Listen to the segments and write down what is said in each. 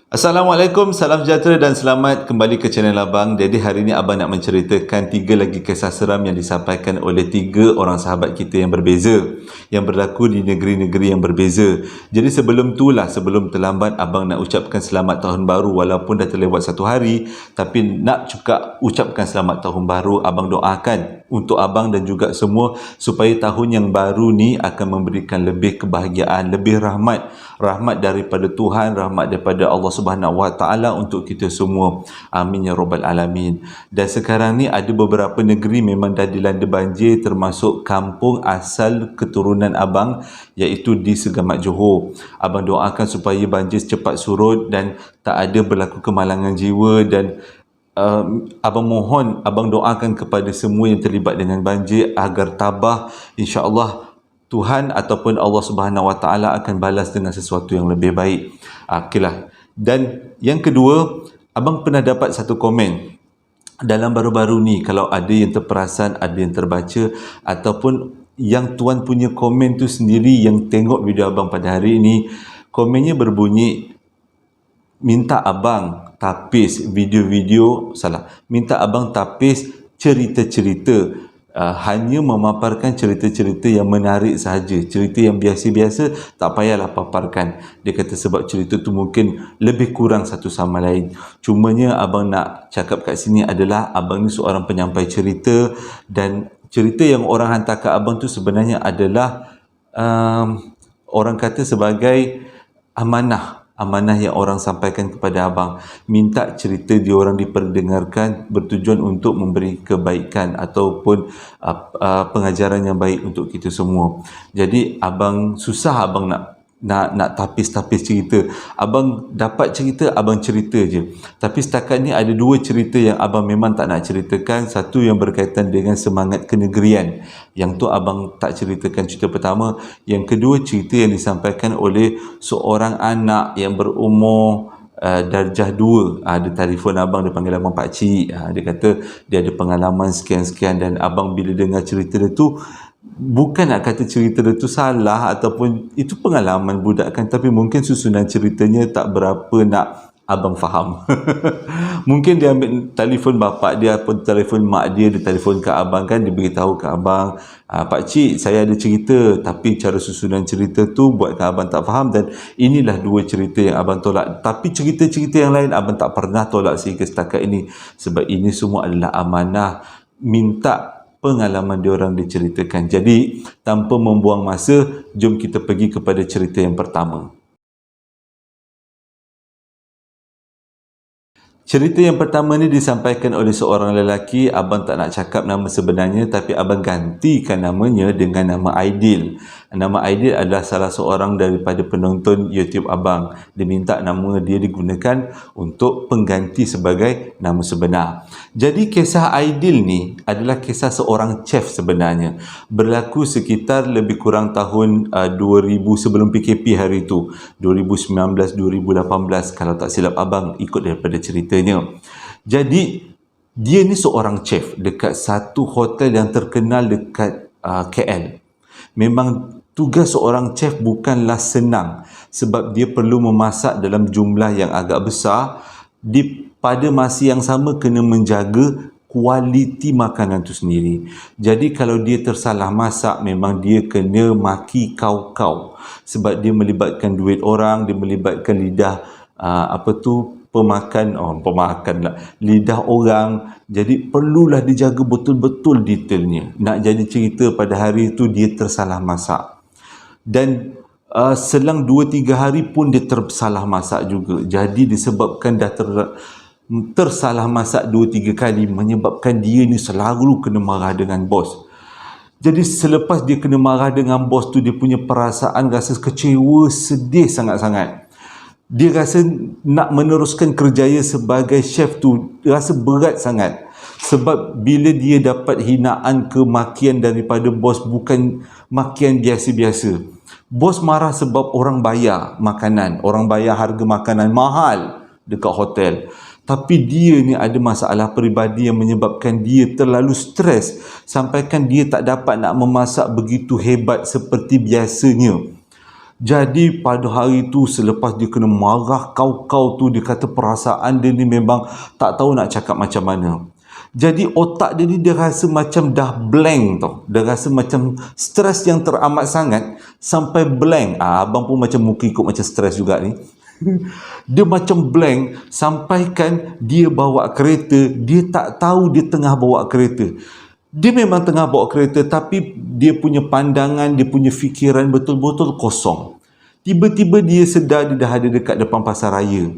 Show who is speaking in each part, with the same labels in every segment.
Speaker 1: Assalamualaikum, salam sejahtera dan selamat kembali ke channel Abang. Jadi hari ini Abang nak menceritakan 3 lagi kisah seram yang disampaikan oleh 3 orang sahabat kita yang berbeza, yang berlaku di negeri-negeri yang berbeza. Jadi sebelum terlambat Abang nak ucapkan selamat tahun baru walaupun dah terlewat 1 hari, tapi nak juga ucapkan selamat tahun baru. Abang doakan untuk Abang dan juga semua supaya tahun yang baru ni akan memberikan lebih kebahagiaan, lebih rahmat daripada Tuhan, rahmat daripada Allah Subhanahu Wa Taala untuk kita semua. Amin ya rabbal alamin. Dan sekarang ni ada beberapa negeri memang dah dilanda banjir, termasuk kampung asal keturunan Abang iaitu di Segamat Johor. Abang doakan supaya banjir cepat surut dan tak ada berlaku kemalangan jiwa, dan Abang mohon, Abang doakan kepada semua yang terlibat dengan banjir agar tabah. InsyaAllah Tuhan ataupun Allah Subhanahu Wa Taala akan balas dengan sesuatu yang lebih baik. Okeylah. Dan yang kedua, Abang pernah dapat satu komen dalam baru-baru ni, kalau ada yang terperasan, ada yang terbaca, ataupun yang tuan punya komen tu sendiri yang tengok video Abang pada hari ini, komennya berbunyi, minta Abang tapis minta Abang tapis cerita-cerita, hanya memaparkan cerita-cerita yang menarik sahaja, cerita yang biasa-biasa tak payahlah paparkan. Dia kata sebab cerita tu mungkin lebih kurang satu sama lain. Cumanya Abang nak cakap kat sini adalah Abang ni seorang penyampai cerita, dan cerita yang orang hantar ke Abang tu sebenarnya adalah orang kata sebagai amanah yang orang sampaikan kepada Abang, minta cerita diorang diperdengarkan bertujuan untuk memberi kebaikan ataupun pengajaran yang baik untuk kita semua. Jadi Abang susah Abang nak tapis-tapis cerita. Abang dapat cerita, Abang cerita je. Tapi setakat ni ada 2 cerita yang Abang memang tak nak ceritakan. Satu yang berkaitan dengan semangat kenegerian, yang tu Abang tak ceritakan cerita pertama. Yang kedua, cerita yang disampaikan oleh seorang anak yang berumur darjah 2. Dia telefon Abang, dia panggil Abang pakcik. Dia kata dia ada pengalaman sekian-sekian, dan Abang bila dengar cerita dia tu, bukan nak kata cerita dia tu salah ataupun itu pengalaman budak kan, tapi mungkin susunan ceritanya tak berapa nak Abang faham. Mungkin dia ambil telefon bapak dia ataupun telefon mak dia, dia telefon ke Abang kan, dia beritahu ke Abang, pakcik saya ada cerita, tapi cara susunan cerita tu buatkan Abang tak faham, dan inilah 2 cerita yang Abang tolak. Tapi cerita-cerita yang lain Abang tak pernah tolak sehingga setakat ini, sebab ini semua adalah amanah, minta pengalaman diorang diceritakan. Jadi tanpa membuang masa, jom kita pergi kepada cerita yang pertama. Cerita yang pertama ni disampaikan oleh seorang lelaki. Abang tak nak cakap nama sebenarnya, tapi Abang gantikan namanya dengan nama Aidil. Nama Aidil adalah salah seorang daripada penonton YouTube Abang. Dia minta nama dia digunakan untuk pengganti sebagai nama sebenar. Jadi kisah Aidil ni adalah kisah seorang chef sebenarnya. Berlaku sekitar lebih kurang tahun 2000 sebelum PKP hari itu. 2019-2018 kalau tak silap Abang ikut daripada ceritanya. Jadi dia ni seorang chef dekat satu hotel yang terkenal dekat KL. Memang tugas seorang chef bukanlah senang, sebab dia perlu memasak dalam jumlah yang agak besar. Pada masa yang sama kena menjaga kualiti makanan tu sendiri. Jadi kalau dia tersalah masak, memang dia kena maki kau-kau, sebab dia melibatkan duit orang, dia melibatkan lidah lidah orang. Jadi perlulah dijaga betul-betul detailnya. Nak jadi cerita pada hari itu dia tersalah masak, dan selang 2-3 hari pun dia tersalah masak juga. Jadi disebabkan dah tersalah masak 2-3 kali, menyebabkan dia ni selalu kena marah dengan bos. Jadi selepas dia kena marah dengan bos tu, dia punya perasaan rasa kecewa, sedih sangat-sangat. Dia rasa nak meneruskan kerjaya sebagai chef tu rasa berat sangat, sebab bila dia dapat hinaan, kemakian daripada bos, bukan makian biasa-biasa. Bos marah sebab orang bayar makanan, orang bayar harga makanan mahal dekat hotel. Tapi dia ni ada masalah peribadi yang menyebabkan dia terlalu stres, sampaikan dia tak dapat nak memasak begitu hebat seperti biasanya. Jadi pada hari tu selepas dia kena marah kau-kau tu, dia kata perasaan dia ni memang tak tahu nak cakap macam mana. Jadi otak dia ni dia rasa macam dah blank tau. Dia rasa macam stres yang teramat sangat sampai blank. Abang pun macam muka ikut macam stres juga ni. Dia macam blank sampaikan dia bawa kereta, dia tak tahu dia tengah bawa kereta. Dia memang tengah bawa kereta tapi dia punya pandangan, dia punya fikiran betul-betul kosong. Tiba-tiba dia sedar dia dah ada dekat depan pasar raya.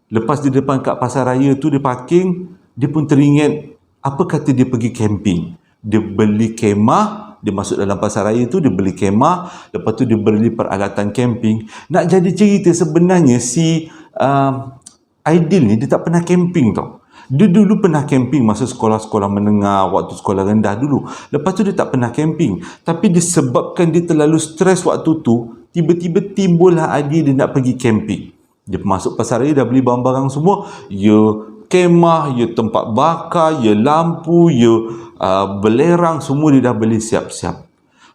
Speaker 1: Lepas di depan kat pasar raya tu dia parking, dia pun teringat apa kata dia pergi camping. Dia beli kemah, dia masuk dalam pasar raya tu, dia beli kemah, lepas tu dia beli peralatan camping. Nak jadi cerita sebenarnya si Aidil ni dia tak pernah camping tau. Dia dulu pernah camping masa sekolah-sekolah menengah, waktu sekolah rendah dulu. Lepas tu dia tak pernah camping. Tapi disebabkan dia terlalu stres waktu tu, tiba-tiba timbullah idea dia nak pergi camping. Dia masuk pasar raya, dah beli barang-barang semua. Ya kemah, ya tempat bakar, ya lampu, ya belerang, semua dia dah beli siap-siap.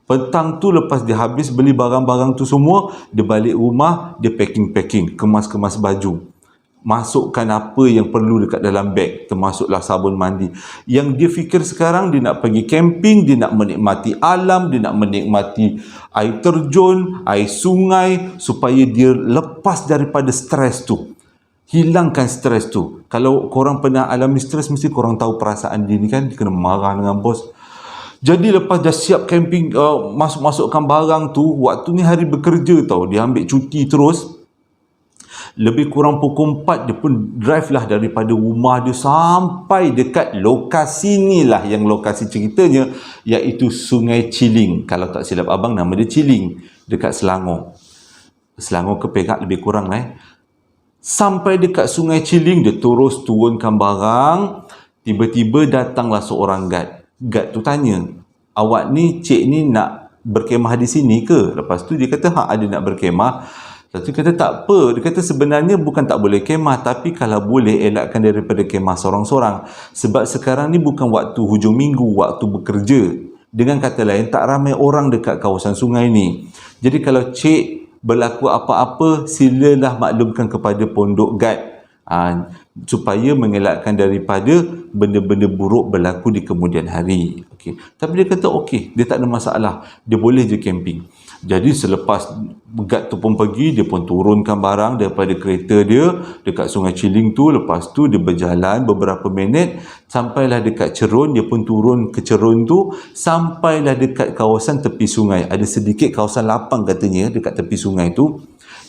Speaker 1: Petang tu lepas dia habis beli barang-barang tu semua, dia balik rumah, dia packing-packing, kemas-kemas baju. Masukkan apa yang perlu dekat dalam beg, termasuklah sabun mandi. Yang dia fikir sekarang, dia nak pergi camping, dia nak menikmati alam, dia nak menikmati air terjun, air sungai, supaya dia lepas daripada stres tu, hilangkan stres tu. Kalau korang pernah alami stres, mesti korang tahu perasaan dia ni kan, dia kena marah dengan bos. Jadi lepas dah siap camping, masukkan barang tu, waktu ni hari bekerja tau, dia ambil cuti terus. Lebih kurang pukul 4 dia pun drive lah daripada rumah dia sampai dekat lokasi ni lah yang lokasi ceritanya, iaitu Sungai Ciling. Kalau tak silap abang, nama dia Ciling, dekat Selangor. Selangor ke Perak lebih kurang Sampai dekat Sungai Ciling, dia terus turunkan barang. Tiba-tiba datanglah seorang guard. Guard tu tanya, awak ni, cik ni nak berkemah di sini ke? Lepas tu dia kata, ada nak berkemah. Lepas tu kata tak apa. Dia kata sebenarnya bukan tak boleh kemah, tapi kalau boleh elakkan daripada kemah sorang-sorang. Sebab sekarang ni bukan waktu hujung minggu, waktu bekerja. Dengan kata lain, tak ramai orang dekat kawasan sungai ni. Jadi kalau cik berlaku apa-apa, silalah maklumkan kepada pondok guard. Supaya mengelakkan daripada benda-benda buruk berlaku di kemudian hari. Okay. Tapi dia kata okey, dia tak ada masalah, dia boleh je camping. Jadi selepas guard tu pun pergi, dia pun turunkan barang daripada kereta dia dekat Sungai Ciling tu. Lepas tu dia berjalan beberapa minit, sampailah dekat Cerun. Dia pun turun ke Cerun tu, sampailah dekat kawasan tepi sungai. Ada sedikit kawasan lapang katanya dekat tepi sungai tu.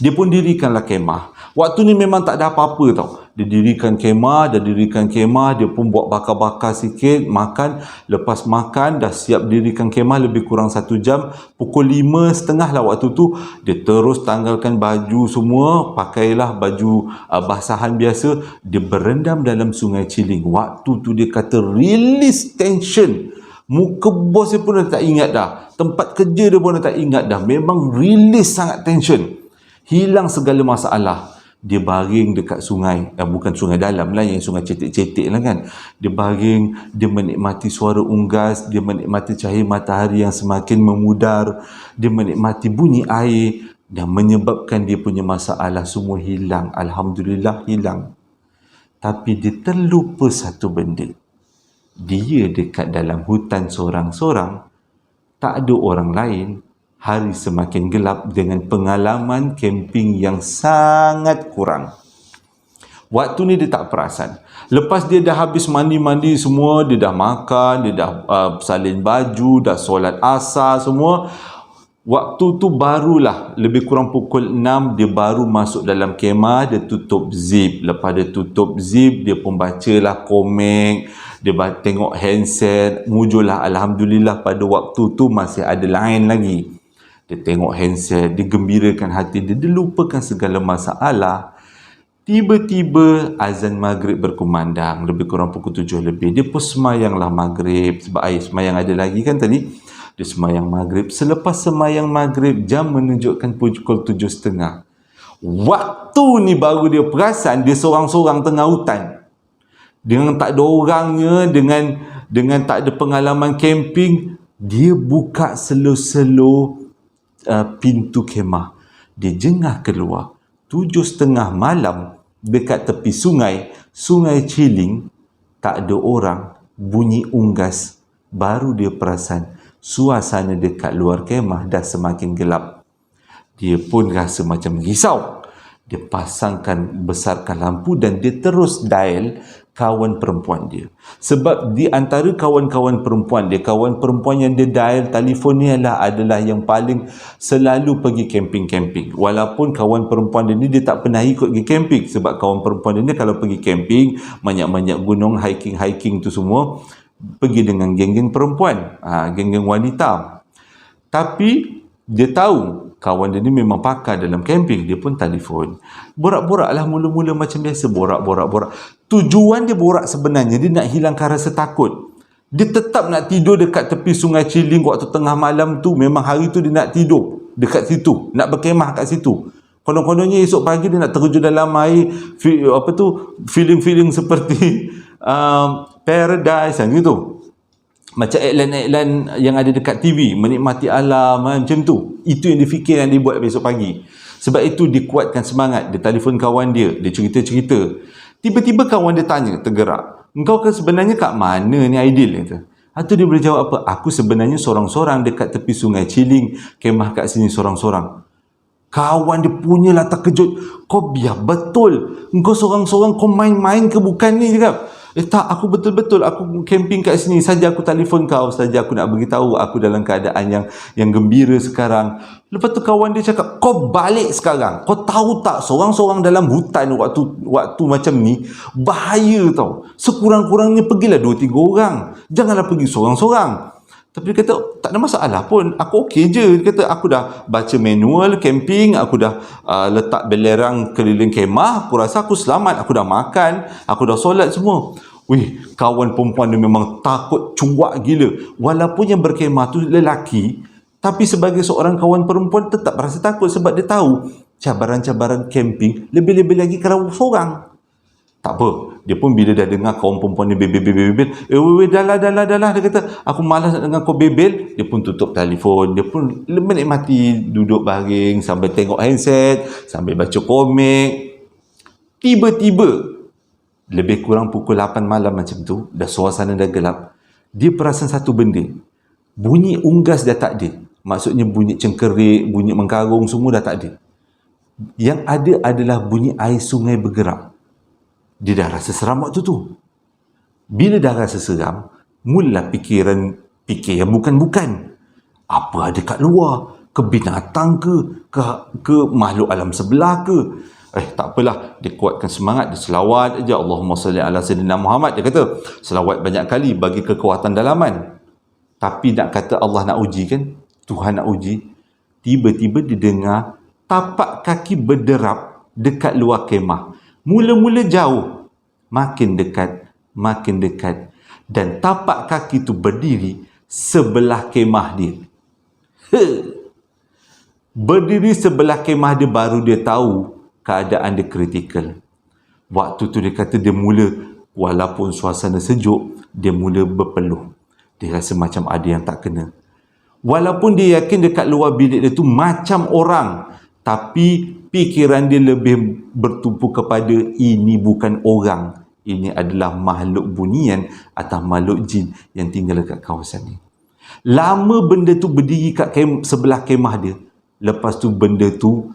Speaker 1: Dia pun dirikanlah kemah. Waktu ni memang tak ada apa-apa tau. Dia dirikan kemah, dia pun buat bakar-bakar sikit, makan. Lepas makan, dah siap dirikan kemah lebih kurang 1 jam. Pukul 5.30 lah waktu tu, dia terus tanggalkan baju semua, pakailah baju basahan biasa. Dia berendam dalam Sungai Ciling. Waktu tu dia kata release tension. Muka bos dia pun dah tak ingat dah. Tempat kerja dia pun dah tak ingat dah. Memang release sangat tension. Hilang segala masalah. Dia baring dekat sungai, bukan sungai dalam lah, yang sungai cetek-cetek lah kan. Dia baring, dia menikmati suara unggas, dia menikmati cahaya matahari yang semakin memudar, dia menikmati bunyi air, dan menyebabkan dia punya masalah semua hilang. Alhamdulillah hilang. Tapi dia terlupa satu benda. Dia dekat dalam hutan sorang-sorang, tak ada orang lain. Hari semakin gelap dengan pengalaman camping yang sangat kurang. Waktu ni dia tak perasan. Lepas dia dah habis mandi-mandi semua, dia dah makan, dia dah salin baju, dah solat asar semua. Waktu tu barulah lebih kurang pukul 6 dia baru masuk dalam kemah, dia tutup zip. Lepas dia tutup zip, dia pun bacalah komik, dia tengok handset, mujurlah alhamdulillah pada waktu tu masih ada line lagi. Dia tengok handset, dia gembirakan hati dia, dia lupakan segala masalah. Tiba-tiba azan maghrib berkumandang, lebih kurang pukul 7 lebih. Dia pun semayanglah maghrib, sebab air semayang ada lagi kan tadi. Dia semayang maghrib. Selepas semayang maghrib, jam menunjukkan pukul 7.30. Waktu ni baru dia perasan dia seorang-seorang tengah hutan. Dengan tak ada orangnya, dengan tak ada pengalaman camping, dia buka slow-slow pintu kemah. Dia jengah keluar 7:30 malam dekat tepi Sungai Ciling, tak ada orang, bunyi unggas. Baru dia perasan suasana dekat luar kemah dah semakin gelap. Dia pun rasa macam risau. Dia pasangkan, besarkan lampu dan dia terus dial kawan perempuan dia. Sebab di antara kawan-kawan perempuan dia, kawan perempuan yang dia dial telefon ni adalah yang paling selalu pergi camping-camping. Walaupun kawan perempuan dia ni dia tak pernah ikut pergi camping. Sebab kawan perempuan dia ni kalau pergi camping, manjat-manjat gunung, hiking-hiking tu semua, pergi dengan geng-geng perempuan, geng-geng wanita. Tapi dia tahu kawan dia ni memang pakar dalam camping. Dia pun telefon. Borak-borak lah mula-mula macam biasa. Borak. Tujuan dia borak sebenarnya, dia nak hilangkan rasa takut. Dia tetap nak tidur dekat tepi Sungai Ciling waktu tengah malam tu. Memang hari tu dia nak tidur dekat situ, nak berkemah kat situ. Konon-kononnya esok pagi dia nak terjun dalam air, feeling-feeling seperti paradise gitu. Macam iklan-iklan yang ada dekat TV, menikmati alam macam tu. Itu yang dia fikir yang dia buat besok pagi. Sebab itu dia kuatkan semangat. Dia telefon kawan dia, dia cerita-cerita. Tiba-tiba kawan dia tanya, tergerak, "Engkau kan sebenarnya kat mana ni Aidil?" kata. Atau dia boleh jawab apa? "Aku sebenarnya sorang-sorang dekat tepi Sungai Ciling, kemah kat sini sorang-sorang." Kawan dia punyalah terkejut. "Kau biar betul? Engkau sorang-sorang, kau main-main ke bukan ni?" Cakap. Tak, aku betul-betul, aku camping kat sini saja, aku telefon kau saja, aku nak beritahu aku dalam keadaan yang gembira sekarang. Lepas tu kawan dia cakap, "Kau balik sekarang. Kau tahu tak, sorang-sorang dalam hutan waktu macam ni bahaya tau. Sekurang-kurangnya pergilah 2-3 orang. Janganlah pergi sorang-sorang." Tapi dia kata, "Tak ada masalah pun, aku okey je." Dia kata, "Aku dah baca manual camping, aku dah letak belerang keliling kemah, aku rasa aku selamat, aku dah makan, aku dah solat semua." Wih, kawan perempuan dia memang takut cuak gila. Walaupun yang berkemah tu lelaki, tapi sebagai seorang kawan perempuan tetap rasa takut sebab dia tahu cabaran-cabaran camping, lebih-lebih lagi kalau seorang. Tak apa, dia pun bila dah dengar kawan perempuan ni bebel, dah, dia kata, "Aku malas nak dengar kau bebel." Dia pun tutup telefon, dia pun menikmati duduk baring sambil tengok handset, sambil baca komik. Tiba-tiba lebih kurang pukul 8 malam macam tu, dah suasana dah gelap, dia perasan satu benda. Bunyi unggas dah tak ada. Maksudnya bunyi cengkerik, bunyi mengkarung semua dah tak ada. Yang ada adalah bunyi air sungai bergerak. Dia dah rasa seram waktu tu. Bila dah rasa seram, mulalah fikir yang bukan-bukan. Apa ada kat luar? Ke binatang ke? Ke makhluk alam sebelah ke? Tak apalah. Dia kuatkan semangat. Dia selawat aja. Allahumma salli ala sayyidina Muhammad. Dia kata, selawat banyak kali bagi kekuatan dalaman. Tapi nak kata Allah nak uji kan? Tuhan nak uji. Tiba-tiba dia dengar tapak kaki berderap dekat luar kemah. Mula-mula jauh, makin dekat, dan tapak kaki tu berdiri sebelah kemah dia. Berdiri sebelah kemah dia, baru dia tahu keadaan dia kritikal. Waktu tu dia kata dia mula, walaupun suasana sejuk, dia mula berpeluh. Dia rasa macam ada yang tak kena. Walaupun dia yakin dekat luar bilik dia tu macam orang, tapi fikiran dia lebih bertumpu kepada ini bukan orang. Ini adalah makhluk bunian atau makhluk jin yang tinggal dekat kawasan ni. Lama benda tu berdiri kat sebelah kemah dia. Lepas tu benda tu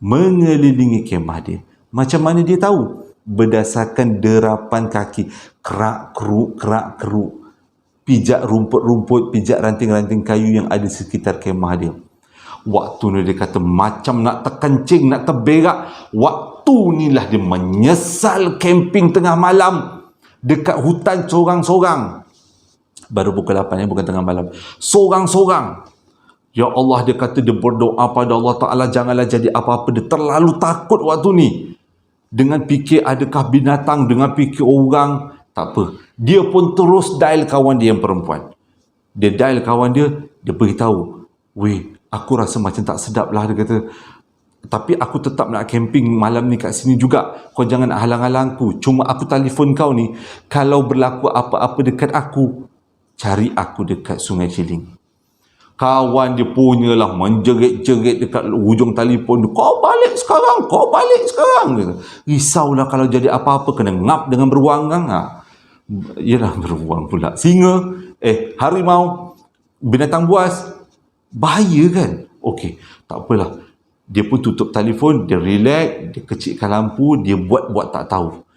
Speaker 1: mengelilingi kemah dia. Macam mana dia tahu? Berdasarkan derapan kaki. Kerak-keruk. Pijak rumput-rumput, pijak ranting-ranting kayu yang ada sekitar kemah dia. Waktu ni dia kata macam nak terkencing, nak terberak. Waktu ni lah dia menyesal camping tengah malam dekat hutan sorang-sorang. Baru pukul 8 bukan tengah malam. Sorang-sorang. Ya Allah, dia kata dia berdoa pada Allah Ta'ala, janganlah jadi apa-apa. Dia terlalu takut waktu ni. Dengan fikir adakah binatang, dengan fikir orang. Tak apa. Dia pun terus dial kawan dia yang perempuan. Dia dial kawan dia, dia beritahu, "Weh, aku rasa macam tak sedap lah," dia kata. "Tapi aku tetap nak camping malam ni kat sini juga. Kau jangan halang-halangku. Cuma aku telefon kau ni, kalau berlaku apa-apa dekat aku, cari aku dekat Sungai Ciling." Kawan dia punyalah menjerit-jerit dekat hujung telefon, kau balik sekarang, kau balik sekarang. Risaulah kalau jadi apa-apa kena ngap dengan beruang kan. Yalah, beruang pula. Singa, harimau, binatang buas, bahaya kan. Okey, tak apalah. Dia pun tutup telefon, dia relax, dia kecilkan lampu, dia buat tak tahu.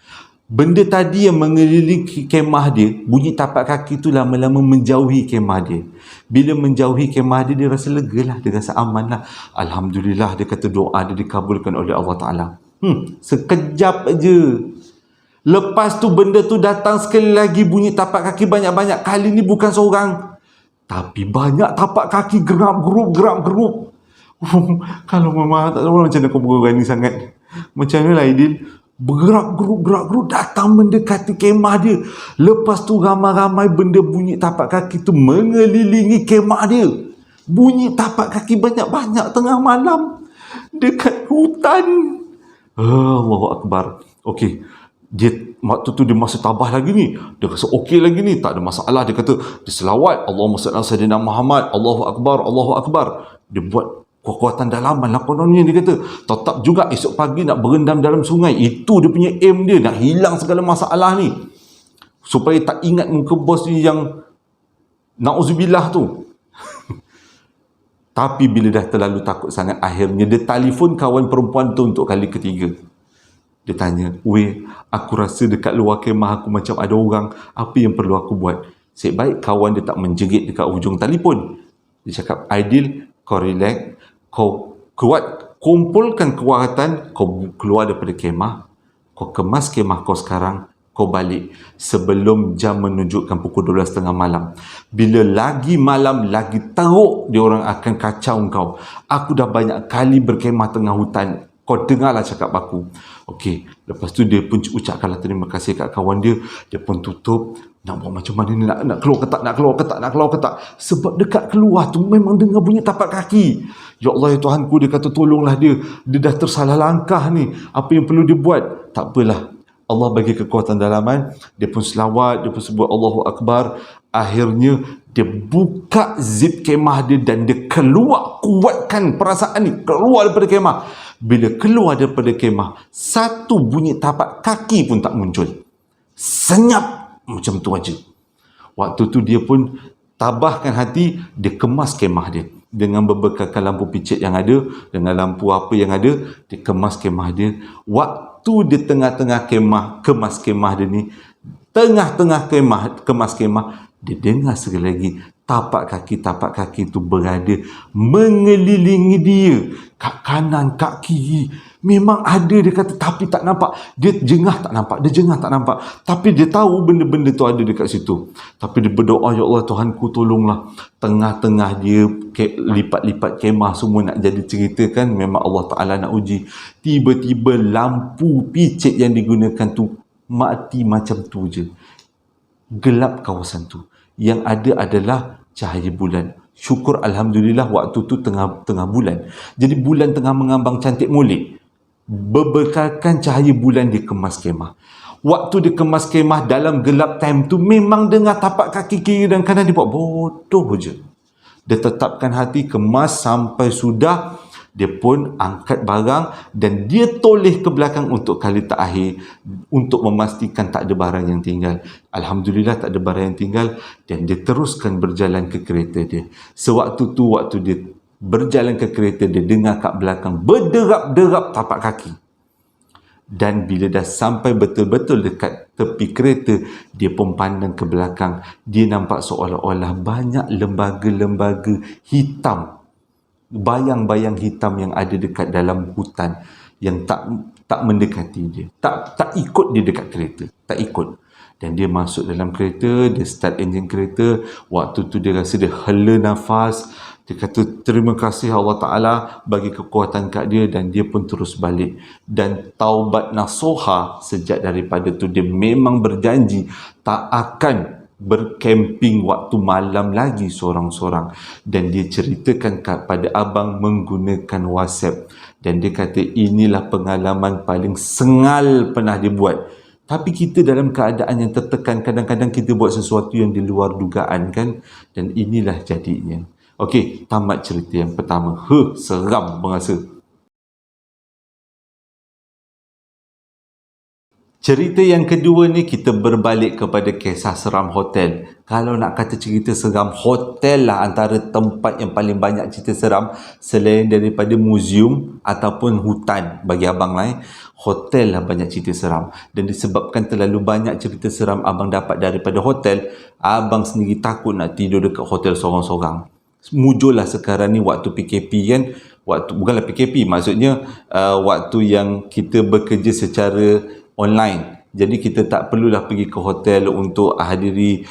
Speaker 1: Benda tadi yang mengelilingi kemah dia, bunyi tapak kaki tu lama-lama menjauhi kemah dia. Bila menjauhi kemah dia, dia rasa lega lah, dia rasa aman lah. Alhamdulillah, dia kata doa dia dikabulkan oleh Allah Ta'ala. Sekejap aja. Lepas tu benda tu datang sekali lagi, bunyi tapak kaki banyak-banyak. Kali ni bukan seorang, tapi banyak tapak kaki gerak-geruk. Kalau mama tak tahu macam mana kau berani sangat. Macam mana lah Aidil? Bergerak-geruk datang mendekati kemah dia. Lepas tu ramai-ramai benda bunyi tapak kaki tu mengelilingi kemah dia. Bunyi tapak kaki banyak-banyak tengah malam dekat hutan. Allahu Akbar. Okey, dia waktu tu dia masih tabah lagi ni, dia rasa okey lagi ni, tak ada masalah. Dia kata, dia selawat, Allahumma salli ala sayyidina Muhammad, Allahu Akbar, Allahu Akbar. Dia buat kekuatan dalaman lah kononnya. Dia kata tetap juga esok pagi nak berendam dalam sungai. Itu dia punya aim dia, nak hilang segala masalah ni, supaya tak ingat muka bos ni yang na'udzubillah tu. Tapi bila dah terlalu takut sangat, akhirnya dia telefon kawan perempuan tu untuk kali ketiga. Dia tanya, weh, aku rasa dekat luar kemah aku macam ada orang, apa yang perlu aku buat? Sebaik kawan dia tak menjerit dekat hujung telefon. Dia cakap, Aidil, kau relax, kau kumpulkan kekuatan, kau keluar daripada kemah, kau kemas kemah kau sekarang, kau balik sebelum jam menunjukkan pukul 12.30 malam. Bila lagi malam, lagi teruk, dia orang akan kacau kau. Aku dah banyak kali berkemah tengah hutan, kau dengarlah cakap aku. Okey, lepas tu dia pun ucapkanlah terima kasih kat kawan dia. Dia pun tutup. Nak buat macam mana ni, nak keluar ke tak. Sebab dekat keluar tu memang dengar bunyi tapak kaki. Ya Allah, ya Tuhanku, dia kata tolonglah dia. Dia dah tersalah langkah ni. Apa yang perlu dia buat? Tak apalah, Allah bagi kekuatan dalaman. Dia pun selawat, dia pun sebut Allahu Akbar. Akhirnya dia buka zip kemah dia dan dia keluar. Kuatkan perasaan ni, keluar daripada kemah. Bila keluar daripada kemah, satu bunyi tapak kaki pun tak muncul. Senyap macam tu aja. Waktu tu dia pun tabahkan hati, dia kemas kemah dia dengan berbekalkan lampu picit yang ada, dengan lampu apa yang ada. Dia kemas kemah dia. Waktu dia tengah-tengah kemah, kemas kemah dia ni, tengah-tengah kemah, kemas kemah, dia dengar sekali lagi tapak kaki tu berada mengelilingi dia, kat kanan, kat kiri. Memang ada, dia kata, tapi tak nampak. Dia jengah tak nampak. Tapi dia tahu benda-benda tu ada dekat situ. Tapi dia berdoa, ya Allah Tuhanku, tolonglah. Tengah-tengah dia lipat-lipat kemah semua nak jadi cerita kan, memang Allah Ta'ala nak uji. Tiba-tiba lampu picit yang digunakan tu mati macam tu je. Gelap kawasan tu. Yang ada adalah cahaya bulan. Syukur Alhamdulillah waktu tu tengah bulan. Jadi bulan tengah mengambang cantik molek. Berbekalkan cahaya bulan dia kemas kemah. Waktu dia kemas kemah dalam gelap time tu, memang dengar tapak kaki kiri dan kanan. Dia buat bodoh je. Dia tetapkan hati, kemas sampai sudah. Dia pun angkat barang dan dia toleh ke belakang untuk kali terakhir untuk memastikan tak ada barang yang tinggal. Alhamdulillah tak ada barang yang tinggal dan dia teruskan berjalan ke kereta dia. Sewaktu tu, waktu dia berjalan ke kereta, dia dengar kat belakang berderap-derap tapak kaki. Dan bila dah sampai betul-betul dekat tepi kereta, dia pun pandang ke belakang. Dia nampak seolah-olah banyak lembaga-lembaga hitam, bayang-bayang hitam yang ada dekat dalam hutan yang tak mendekati dia, tak ikut dia dekat kereta, tak ikut. Dan dia masuk dalam kereta, dia start enjin kereta. Waktu tu dia rasa dia hela nafas. Dia kata terima kasih Allah Ta'ala bagi kekuatan kat dia, dan dia pun terus balik dan taubat nasuha. Sejak daripada tu dia memang berjanji tak akan berkemping waktu malam lagi seorang-seorang. Dan dia ceritakan kepada abang menggunakan WhatsApp, dan dia kata inilah pengalaman paling sengal pernah dia buat. Tapi kita dalam keadaan yang tertekan, kadang-kadang kita buat sesuatu yang di luar dugaan kan, dan inilah jadinya. Okey, tamat cerita yang pertama. Seram berasa. Cerita yang kedua ni kita berbalik kepada kisah seram hotel. Kalau nak kata cerita seram, hotel lah antara tempat yang paling banyak cerita seram selain daripada muzium ataupun hutan bagi abang lain. Hotel lah banyak cerita seram. Dan disebabkan terlalu banyak cerita seram abang dapat daripada hotel, abang sendiri takut nak tidur dekat hotel sorang-sorang. Muncullah sekarang ni waktu PKP kan, bukanlah PKP, maksudnya waktu yang kita bekerja secara online. Jadi kita tak perlulah pergi ke hotel untuk hadiri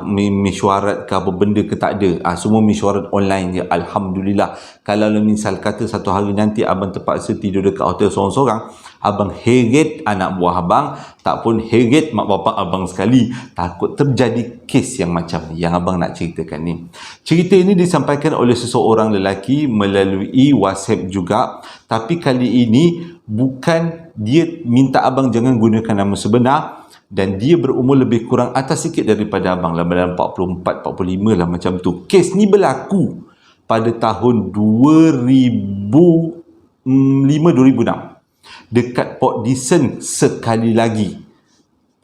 Speaker 1: mesyuarat ke apa benda ke, tak ada. Semua mesyuarat online je. Alhamdulillah. Kalau misal kata satu hari nanti abang terpaksa tidur dekat hotel sorang-sorang, abang heret anak buah abang, tak pun heret mak bapak abang sekali. Takut terjadi kes yang macam ni yang abang nak ceritakan ni. Cerita ini disampaikan oleh seseorang lelaki melalui WhatsApp juga, tapi kali ini bukan, dia minta abang jangan gunakan nama sebenar, dan dia berumur lebih kurang atas sikit daripada abang, dalam 44, 45 lah macam tu. Kes ni berlaku pada tahun 2005-2006 dekat Port Dickson. Sekali lagi,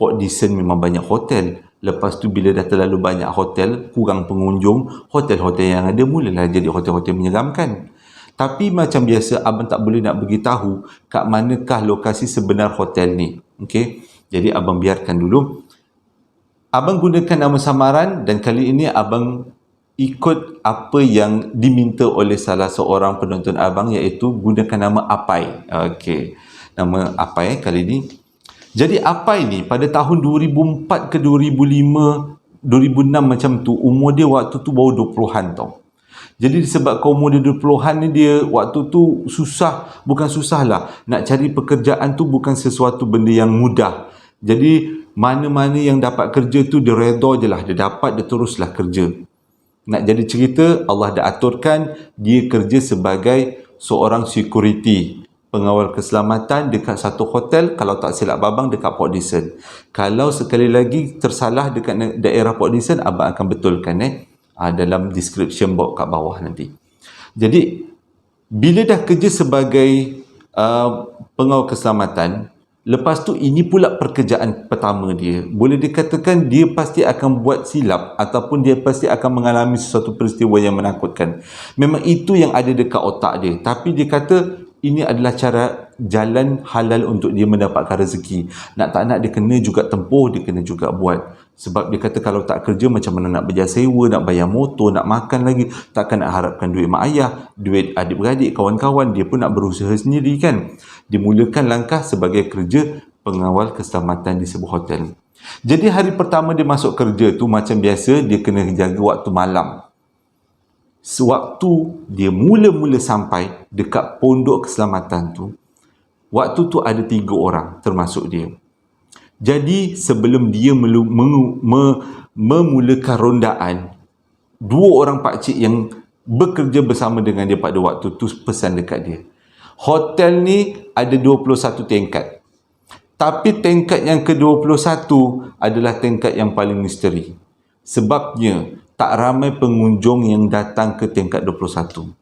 Speaker 1: Port Dickson memang banyak hotel. Lepas tu bila dah terlalu banyak hotel, kurang pengunjung, hotel-hotel yang ada mulalah jadi hotel-hotel menyeramkan. Tapi macam biasa, abang tak boleh nak beritahu kat manakah lokasi sebenar hotel ni. Okey, jadi abang biarkan dulu. Abang gunakan nama samaran, dan kali ini abang ikut apa yang diminta oleh salah seorang penonton abang, iaitu gunakan nama Apai. Okey, nama Apai kali ini. Jadi Apai ni pada tahun 2004 ke 2005, 2006 macam tu, umur dia waktu tu baru 20-an tau. Jadi disebabkan umur dia 20-an ni, dia waktu tu susah, bukan susah lah, nak cari pekerjaan tu bukan sesuatu benda yang mudah. Jadi mana-mana yang dapat kerja tu dia redha je lah, dia dapat, dia teruslah kerja. Nak jadi cerita, Allah dah aturkan dia kerja sebagai seorang security, pengawal keselamatan dekat satu hotel, kalau tak silap abang dekat Port Dickson. Kalau sekali lagi tersalah dekat daerah Port Dickson, abang akan betulkan dalam description box kat bawah nanti. Jadi bila dah kerja sebagai pengawal keselamatan, lepas tu ini pula pekerjaan pertama dia. Boleh dikatakan dia pasti akan buat silap ataupun dia pasti akan mengalami sesuatu peristiwa yang menakutkan. Memang itu yang ada dekat otak dia. Tapi dia kata ini adalah cara jalan halal untuk dia mendapatkan rezeki. Nak tak nak dia kena juga tempuh, dia kena juga buat. Sebab dia kata kalau tak kerja macam mana nak bayar sewa, nak bayar motor, nak makan lagi. Takkan nak harapkan duit mak ayah, duit adik-beradik, kawan-kawan. Dia pun nak berusaha sendiri kan. Dimulakan langkah sebagai kerja pengawal keselamatan di sebuah hotel. Jadi hari pertama dia masuk kerja tu macam biasa, dia kena jaga waktu malam. Sewaktu dia mula-mula sampai dekat pondok keselamatan tu, waktu tu ada 3 orang termasuk dia. Jadi sebelum dia memulakan rondaan, 2 orang pakcik yang bekerja bersama dengan dia pada waktu tu pesan dekat dia, hotel ni ada 21 tingkat, tapi tingkat yang ke-21 adalah tingkat yang paling misteri. Sebabnya tak ramai pengunjung yang datang ke tingkat 21.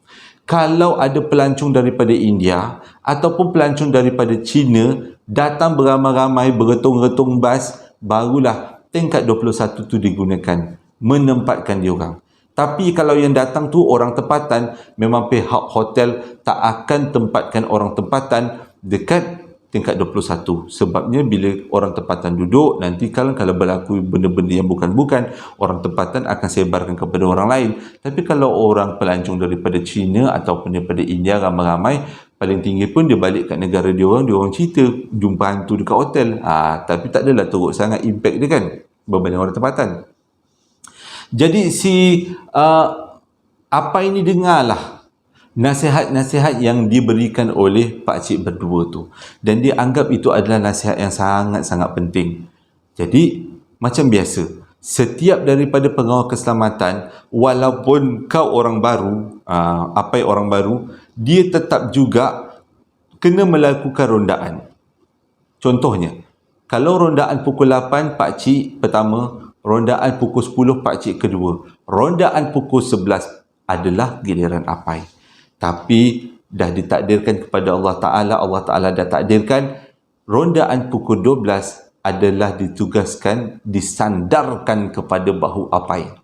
Speaker 1: Kalau ada pelancong daripada India ataupun pelancong daripada China datang beramai-ramai, beretung-retung bas, barulah tingkat 21 tu digunakan menempatkan diorang. Tapi kalau yang datang tu orang tempatan, memang pihak hotel tak akan tempatkan orang tempatan dekat tingkat 21. Sebabnya bila orang tempatan duduk, nanti kalau berlaku benda-benda yang bukan-bukan, orang tempatan akan sebarkan kepada orang lain. Tapi kalau orang pelancong daripada China ataupun daripada India ramai-ramai, paling tinggi pun dia balik kat negara dia orang cerita jumpa hantu dekat hotel. Tapi tak adalah teruk sangat impact dia kan berbanding orang tempatan. Jadi apa ini dengarlah nasihat-nasihat yang diberikan oleh pakcik berdua tu, dan dia anggap itu adalah nasihat yang sangat-sangat penting. Jadi macam biasa, setiap daripada pengawal keselamatan, walaupun kau orang baru, orang baru, dia tetap juga kena melakukan rondaan. Contohnya, kalau rondaan pukul 8 pakcik pertama, rondaan pukul 10 pakcik kedua, rondaan pukul 11 adalah giliran Apai. Tapi dah ditakdirkan kepada Allah Ta'ala dah takdirkan rondaan pukul 12 adalah ditugaskan, disandarkan kepada bahu Apai.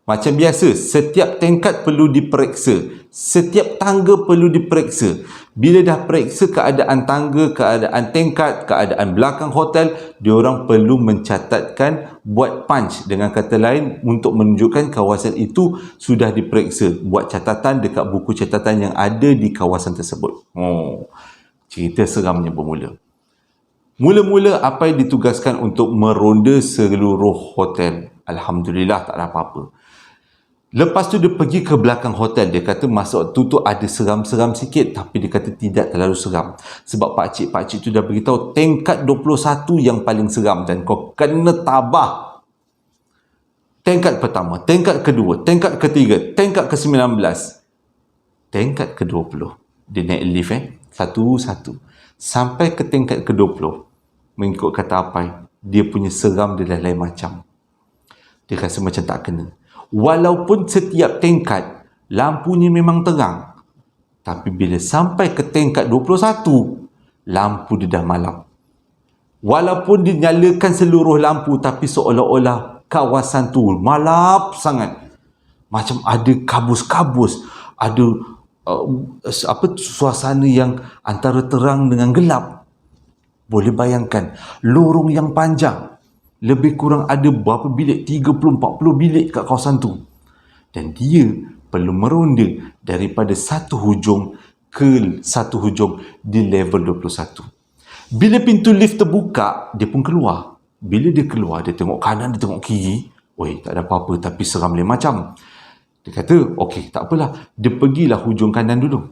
Speaker 1: Macam biasa, setiap tingkat perlu diperiksa. Setiap tangga perlu diperiksa. Bila dah periksa keadaan tangga, keadaan tingkat, keadaan belakang hotel, diorang perlu mencatatkan, buat punch. Dengan kata lain, untuk menunjukkan kawasan itu sudah diperiksa. Buat catatan dekat buku catatan yang ada di kawasan tersebut. Cerita seramnya bermula. Mula-mula Apai ditugaskan untuk meronda seluruh hotel. Alhamdulillah, tak ada apa-apa. Lepas tu dia pergi ke belakang hotel. Dia kata masa waktu tu ada seram-seram sikit. Tapi dia kata tidak terlalu seram. Sebab pakcik-pakcik tu dah beritahu tingkat 21 yang paling seram. Dan kau kena tabah. Tingkat pertama, tingkat kedua, tingkat ketiga, tingkat ke-19. Tingkat ke-20. Dia naik lift satu-satu. Sampai ke tingkat ke-20. Mengikut kata Apai, dia punya seram dia dah lain macam. Dia rasa macam tak kena. Walaupun setiap tingkat lampunya memang terang, tapi bila sampai ke tingkat 21, lampu dia dah malam. Walaupun dinyalakan seluruh lampu, tapi seolah-olah kawasan tu malap sangat. Macam ada kabus-kabus, ada suasana yang antara terang dengan gelap. Boleh bayangkan lorong yang panjang. Lebih kurang ada berapa bilik? 30-40 bilik kat kawasan tu. Dan dia perlu meronda daripada satu hujung ke satu hujung di level 21. Bila pintu lift terbuka, dia pun keluar. Bila dia keluar, dia tengok kanan, dia tengok kiri. Oi, tak ada apa-apa, tapi seram lain macam. Dia kata, okey, tak apalah. Dia pergilah hujung kanan dulu.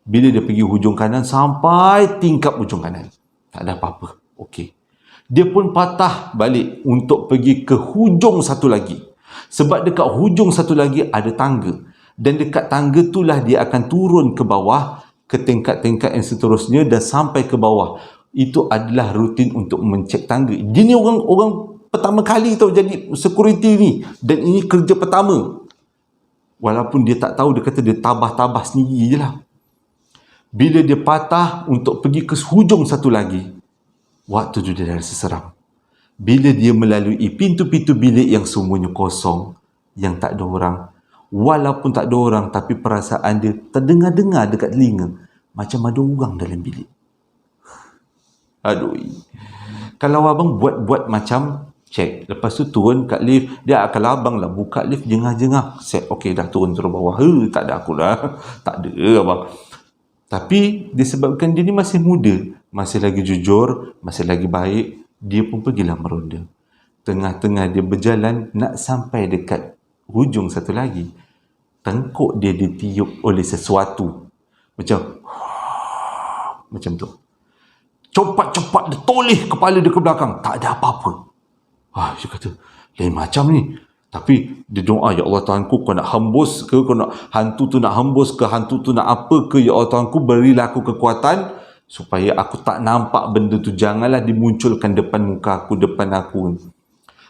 Speaker 1: Bila dia pergi hujung kanan, sampai tingkap hujung kanan. Tak ada apa-apa. Okey. Dia pun patah balik untuk pergi ke hujung satu lagi. Sebab dekat hujung satu lagi ada tangga. Dan dekat tangga itulah dia akan turun ke bawah, ke tingkat-tingkat yang seterusnya dan sampai ke bawah. Itu adalah rutin untuk mencek tangga. Dia ni orang pertama kali tau jadi security ni. Dan ini kerja pertama. Walaupun dia tak tahu, dia kata dia tabah-tabah sendiri je lah. Bila dia patah untuk pergi ke hujung satu lagi, waktu tu dia dah rasa seram. Bila dia melalui pintu-pintu bilik yang semuanya kosong, yang tak ada orang, walaupun tak ada orang, tapi perasaan dia terdengar-dengar dekat telinga, macam ada orang dalam bilik. Aduh. Kalau abang buat macam check, lepas tu turun kat lift, dia akan abang lah buka lift jengah-jengah. Set, okey dah turun bawah. Tak ada aku dah. Tak ada abang. Tapi disebabkan dia ni masih muda, masih lagi jujur, masih lagi baik, dia pun pergilah meronda. Tengah-tengah dia berjalan nak sampai dekat hujung satu lagi, tengkuk dia ditiup oleh sesuatu. Macam tu. Cepat-cepat dia toleh kepala dia ke belakang. Tak ada apa-apa. Dia kata, lain macam ni. Tapi dia doa, ya Allah Tuhanku, kau nak hembus ke, kau nak hantu tu nak hembus ke, hantu tu nak apa ke, ya Allah Tuhanku, berilah aku kekuatan supaya aku tak nampak benda tu. Janganlah dimunculkan depan muka aku, depan aku.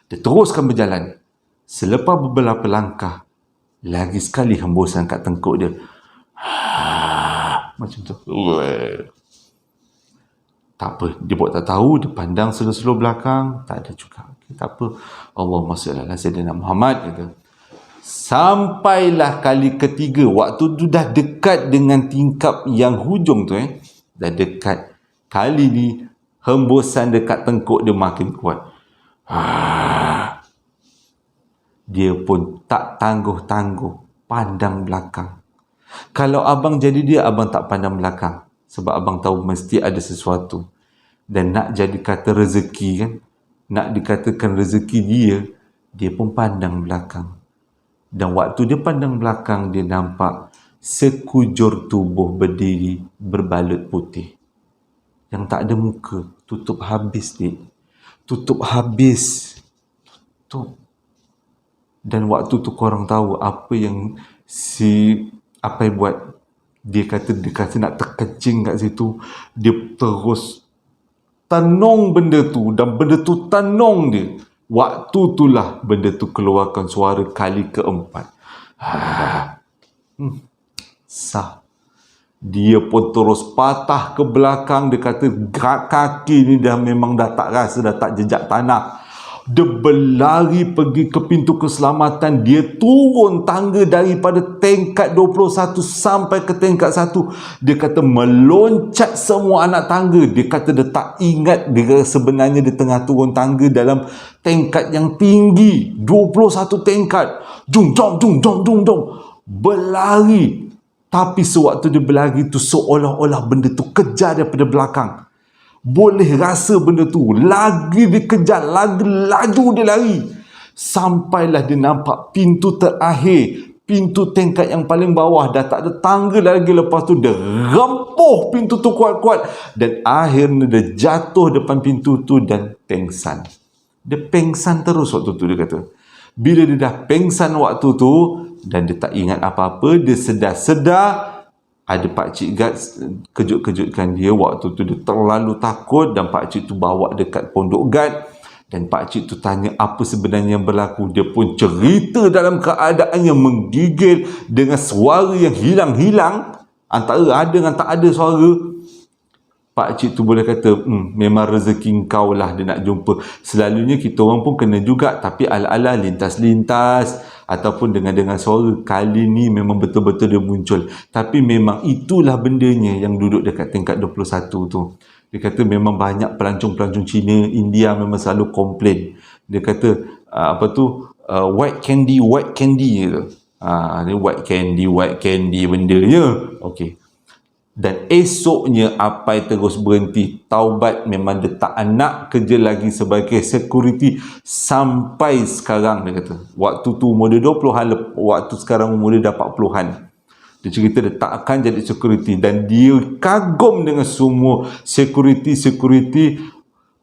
Speaker 1: Dia teruskan berjalan. Selepas beberapa langkah, lagi sekali hembusan kat tengkuk dia. Macam tu. Tak apa, dia buat tak tahu, dia pandang slow-slow belakang, tak ada juga. Tak apa, Allahumma salli ala sayyidina Muhammad, kata. Sampailah kali ketiga, waktu tu dah dekat dengan tingkap yang hujung tu, dah dekat. Kali ni hembusan dekat tengkuk dia makin kuat. Dia pun tak tangguh-tangguh pandang belakang. Kalau abang jadi dia, abang tak pandang belakang, sebab abang tahu mesti ada sesuatu. Dan nak jadi kata rezeki kan, nak dikatakan rezeki dia pun pandang belakang. Dan waktu dia pandang belakang, dia nampak sekujur tubuh berdiri berbalut putih. Yang tak ada muka, tutup habis dia. Tutup habis. Tutup. Dan waktu tu korang tahu apa yang apa yang buat. Dia kata nak terkencing kat situ. Dia terus tanong benda tu, dan benda tu tanong dia. Waktu itulah benda tu keluarkan suara kali keempat. Sah. Dia pun terus patah ke belakang. Dia kata kaki ni dah memang dah tak rasa, dah tak jejak tanah. Dia berlari pergi ke pintu keselamatan. Dia turun tangga daripada tingkat 21 sampai ke tingkat 1. Dia kata meloncat semua anak tangga. Dia kata dia tak ingat dia sebenarnya dia tengah turun tangga dalam tingkat yang tinggi. 21 tingkat. Jung jom jung jom jung jom. Berlari. Tapi sewaktu dia berlari tu seolah-olah benda tu kejar daripada belakang. Boleh rasa benda tu. Lagi dikejar, lagi laju dia lari. Sampailah dia nampak pintu terakhir. Pintu tingkat yang paling bawah. Dah tak ada tangga lagi. Lepas tu dia rempuh pintu tu kuat-kuat. Dan akhirnya dia jatuh depan pintu tu dan pengsan. Dia pengsan terus waktu tu, dia kata. Bila dia dah pengsan waktu tu, dan dia tak ingat apa-apa, dia sedar-sedar. Ada pakcik guard kejut-kejutkan dia. Waktu tu dia terlalu takut dan pakcik tu bawa dekat pondok guard. Dan pakcik tu tanya apa sebenarnya yang berlaku. Dia pun cerita dalam keadaan yang menggigil dengan suara yang hilang-hilang. Antara ada dengan tak ada suara. Pakcik tu boleh kata, memang rezeki kau lah dia nak jumpa. Selalunya kita orang pun kena juga, tapi ala-ala lintas-lintas ataupun dengan suara. Kali ni memang betul-betul dia muncul. Tapi memang itulah bendanya yang duduk dekat tingkat 21 tu. Dia kata memang banyak pelancong-pelancong Cina, India memang selalu komplain. Dia kata, white candy tu. Dia white candy bendanya. Okey. Dan esoknya Apai terus berhenti taubat. Memang dia tak nak kerja lagi sebagai security sampai sekarang, dia kata. Waktu tu umur dia 20-an, waktu sekarang umur dia dah 40-an. Dia cerita dia tak akan jadi security. Dan dia kagum dengan semua security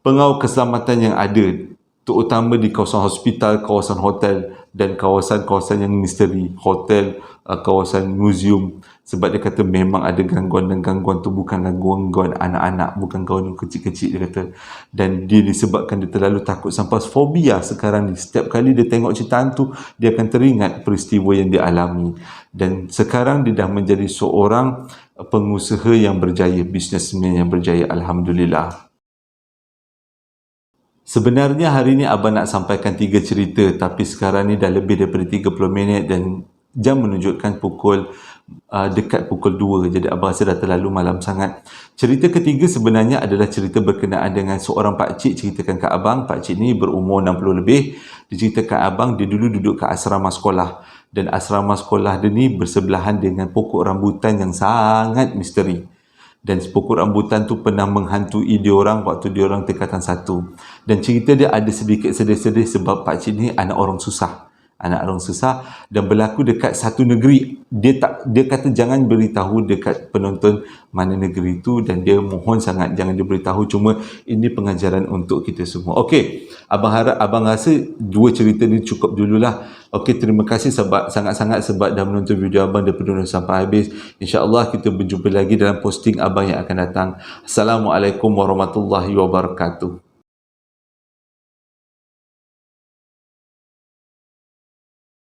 Speaker 1: pengawal keselamatan yang ada, terutama di kawasan hospital, kawasan hotel dan kawasan-kawasan yang misteri, hotel, kawasan museum. Sebab dia kata memang ada gangguan, dan gangguan tu bukan gangguan anak-anak, bukan gangguan kecil-kecil, dia kata. Dan dia disebabkan dia terlalu takut sampai fobia sekarang ni. Setiap kali dia tengok cerita hantu, dia akan teringat peristiwa yang dia alami. Dan sekarang dia dah menjadi seorang pengusaha yang berjaya, businessman yang berjaya, alhamdulillah. Sebenarnya hari ni abang nak sampaikan 3 cerita, tapi sekarang ni dah lebih daripada 30 minit dan jam menunjukkan dekat pukul 2. Jadi abang rasa dah terlalu malam sangat. Cerita ketiga sebenarnya adalah cerita berkenaan dengan seorang pakcik. Ceritakan kat abang, pakcik ni berumur 60 lebih. Dia ceritakan abang, dia dulu duduk kat asrama sekolah. Dan asrama sekolah dia ni bersebelahan dengan pokok rambutan yang sangat misteri. Dan pokok rambutan tu pernah menghantui dia orang waktu dia orang tingkatan 1. Dan cerita dia ada sedikit sedih-sedih sebab pakcik ni anak orang susah. Dan berlaku dekat satu negeri. Dia kata jangan beritahu dekat penonton mana negeri itu, dan dia mohon sangat jangan dia beritahu. Cuma ini pengajaran untuk kita semua. Okey, abang rasa 2 cerita ni cukup dululah. Okey, terima kasih sangat-sangat sebab dah menonton video abang daripada sampai habis. InsyaAllah kita berjumpa lagi dalam posting abang yang akan datang. Assalamualaikum warahmatullahi wabarakatuh.